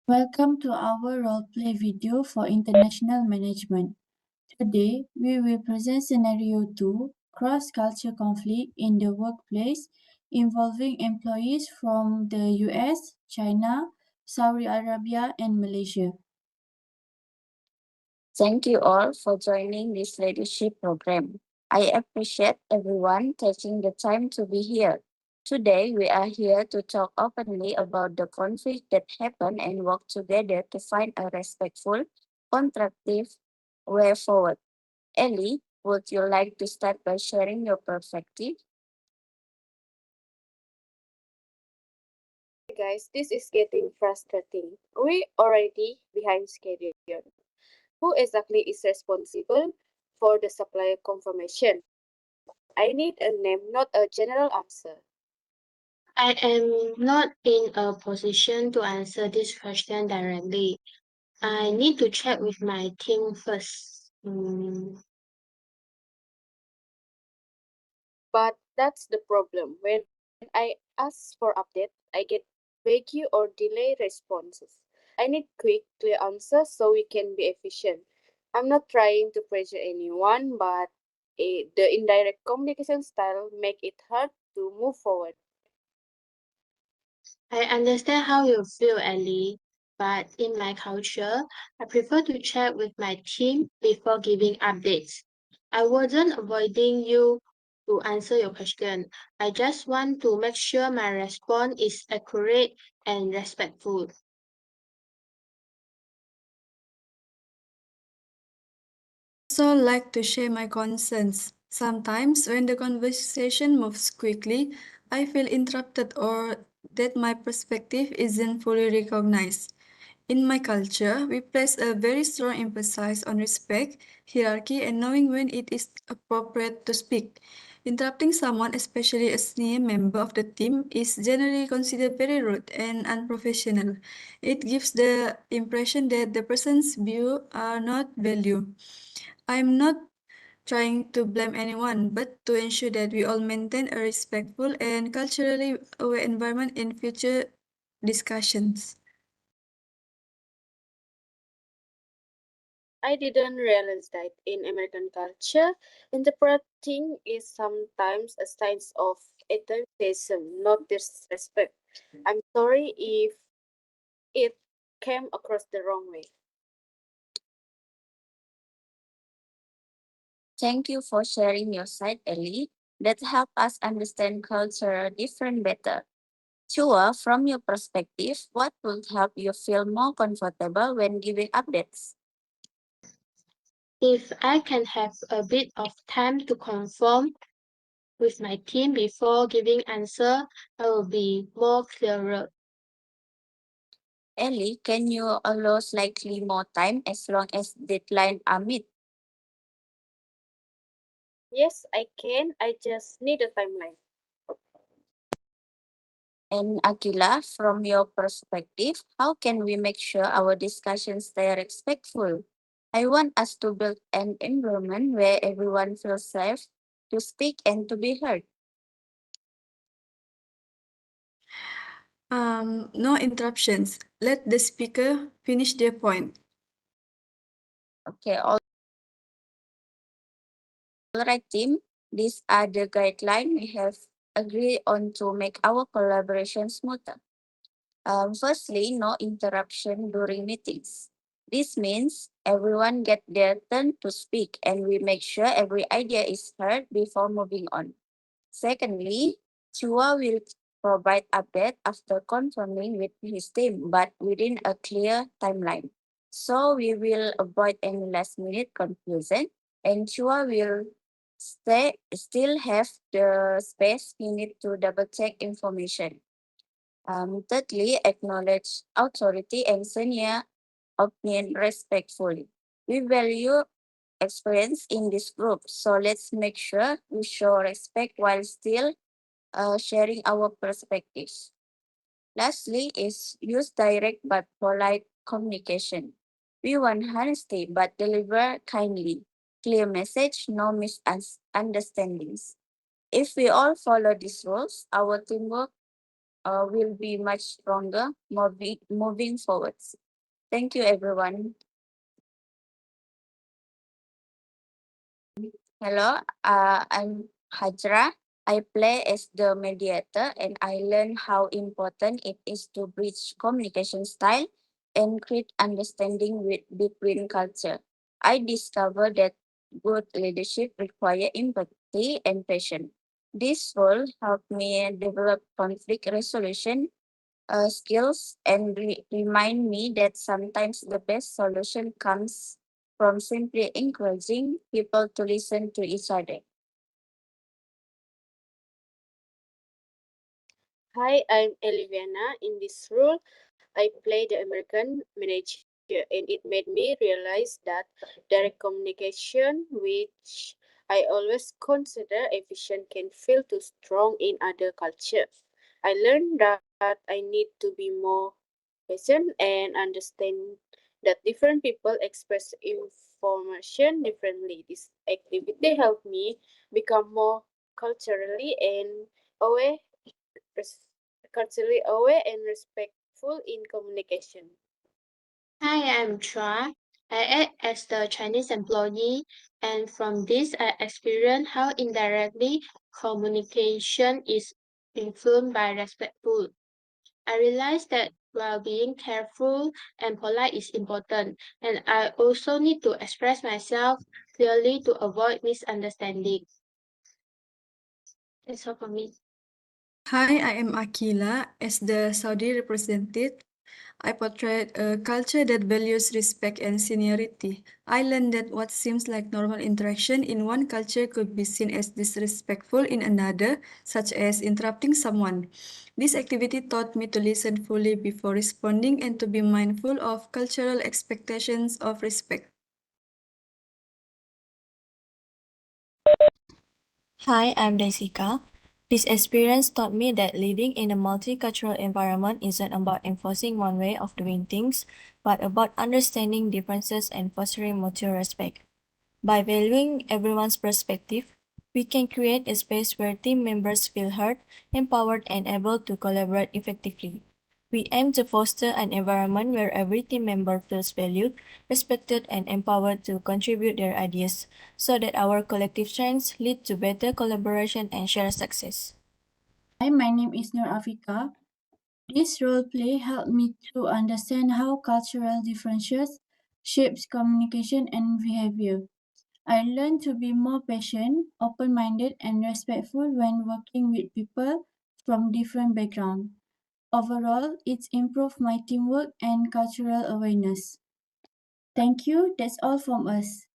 Welcome to our role-play video for international management. Today, we will present scenario 2, cross-culture conflict in the workplace involving employees from the US, China, Saudi Arabia, and Malaysia. Thank you all for joining this leadership program. I appreciate everyone taking the time to be here. Today, we are here to talk openly about the conflict that happened and work together to find a respectful, constructive way forward. Ellie, would you like to start by sharing your perspective? Guys, this is getting frustrating. We already behind schedule. Who exactly is responsible for the supplier confirmation? I need a name, not a general answer. I am not in a position to answer this question directly. I need to check with my team first. But that's the problem. When I ask for update, I get vague or delay responses. I need quick, clear answers so we can be efficient. I'm not trying to pressure anyone, but the indirect communication style make it hard to move forward. I understand how you feel, Ellie, but in my culture, I prefer to check with my team before giving updates. I wasn't avoiding you to answer your question. I just want to make sure my response is accurate and respectful. Also like to share my concerns. Sometimes when the conversation moves quickly, I feel interrupted or that my perspective isn't fully recognized. In my culture, we place a very strong emphasis on respect, hierarchy, and knowing when it is appropriate to speak. Interrupting someone, especially a senior member of the team, is generally considered very rude and unprofessional. It gives the impression that the person's views are not valued. I'm not trying to blame anyone, but to ensure that we all maintain a respectful and culturally aware environment in future discussions. I didn't realize that in American culture, interpreting is sometimes a sign of enthusiasm, not disrespect. I'm sorry if it came across the wrong way. Thank you for sharing your side, Ellie. That help us understand cultural difference better. CHUA, from your perspective, what would help you feel more comfortable when giving updates? If I can have a bit of time to confirm with my team before giving answer, I will be more clearer. Ellie, can you allow slightly more time as long as deadlines are met? Yes, I can. I just need a timeline. And AQILAH, from your perspective, how can we make sure our discussions stay respectful? I want us to build an environment where everyone feels safe to speak and to be heard. No interruptions. Let the speaker finish their point. Okay, all right, team. These are the guidelines we have agreed on to make our collaboration smoother. Firstly, no interruption during meetings. This means everyone get their turn to speak and we make sure every idea is heard before moving on. Secondly, CHUA will provide update after confirming with his team, but within a clear timeline. So we will avoid any last minute confusion and CHUA will still have the space he need to double check information. Thirdly, acknowledge authority and senior opinion respectfully. We value experience in this group, so let's make sure we show respect while still sharing our perspectives. Lastly, is use direct but polite communication. We want honesty but deliver kindly. Clear message, no misunderstandings. If we all follow these rules, our teamwork will be much stronger moving forwards. Thank you, everyone. Hello, I'm HAJRAH. I play as the mediator and I learn how important it is to bridge communication style and create understanding between culture. I discovered that good leadership requires empathy and patience. This role helped me develop conflict resolution skills and remind me that sometimes the best solution comes from simply encouraging people to listen to each other. Hi, I'm AELLYVIANA. In this role, I play the American manager, and it made me realize that direct communication, which I always consider efficient, can feel too strong in other cultures. I learned that I need to be more patient and understand that different people express information differently. This activity helped me become more culturally and aware res- culturally aware and respectful in communication. Hi, I'm CHUA. I act as the Chinese employee, and from this, I experience how indirectly communication is influenced by respectful. I realized that while being careful and polite is important, and I also need to express myself clearly to avoid misunderstanding. That's all for me. Hi, I am AQILAH. As the Saudi representative, I portrayed a culture that values respect and seniority. I learned that what seems like normal interaction in one culture could be seen as disrespectful in another, such as interrupting someone. This activity taught me to listen fully before responding and to be mindful of cultural expectations of respect. Hi, I'm Daisyca. This experience taught me that leading in a multicultural environment isn't about enforcing one way of doing things, but about understanding differences and fostering mutual respect. By valuing everyone's perspective, we can create a space where team members feel heard, empowered, and able to collaborate effectively. We aim to foster an environment where every team member feels valued, respected, and empowered to contribute their ideas so that our collective strengths lead to better collaboration and shared success. Hi, my name is Nur Afika. This role play helped me to understand how cultural differences shapes communication and behavior. I learned to be more patient, open-minded, and respectful when working with people from different backgrounds. Overall, it's improved my teamwork and cultural awareness. Thank you. That's all from us.